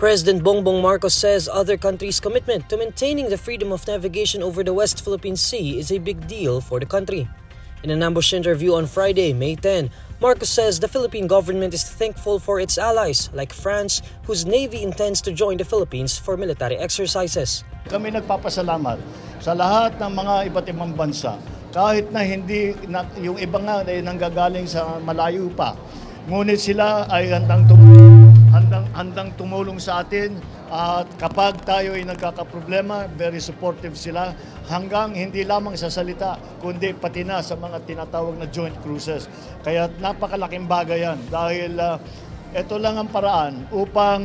President Bongbong Marcos says other countries' commitment to maintaining the freedom of navigation over the West Philippine Sea is a big deal for the country. In an ambush interview on Friday, May 10, Marcos says the Philippine government is thankful for its allies like France, whose navy intends to join the Philippines for military exercises. Kami nagpapasalamat sa lahat ng mga iba't ibang bansa, kahit na hindi yung iba nga ay nanggagaling sa malayo pa. Ngunit sila ay handang tumulong sa atin at kapag tayo ay nagkakaproblema, very supportive sila hanggang hindi lamang sa salita kundi pati na sa mga tinatawag na joint cruises. Kaya napakalaking bagay yan dahil ito lang ang paraan upang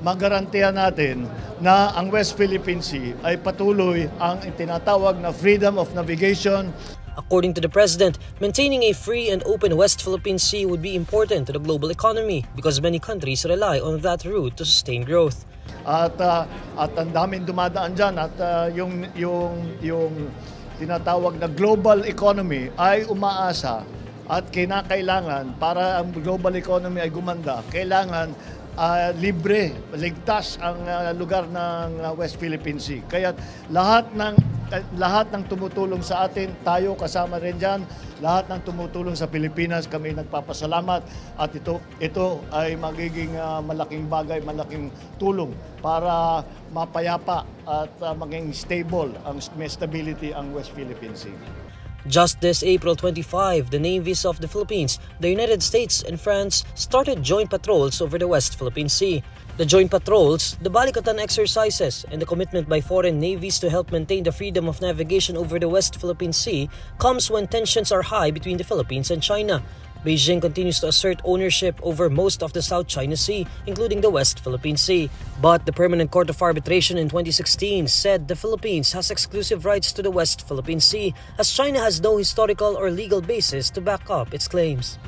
magarantiya natin na ang West Philippine Sea ay patuloy ang tinatawag na freedom of navigation. According to the president, maintaining a free and open West Philippine Sea would be important to the global economy because many countries rely on that route to sustain growth. At ang daming dumadaan dyan at yung tinatawag na global economy ay umaasa at kinakailangan para ang global economy ay gumanda, kailangan libre, ligtas ang lugar ng West Philippine Sea. Kaya lahat ng tumutulong sa atin, tayo kasama rin dyan, lahat ng tumutulong sa Pilipinas, kami nagpapasalamat at ito ay magiging malaking bagay, malaking tulong para mapayapa at maging stable, may stability ang West Philippine Sea. Just this April 25, the navies of the Philippines, the United States, and France started joint patrols over the West Philippine Sea. The joint patrols, the Balikatan exercises, and the commitment by foreign navies to help maintain the freedom of navigation over the West Philippine Sea comes when tensions are high between the Philippines and China. Beijing continues to assert ownership over most of the South China Sea, including the West Philippine Sea. But the Permanent Court of Arbitration in 2016 said the Philippines has exclusive rights to the West Philippine Sea, as China has no historical or legal basis to back up its claims.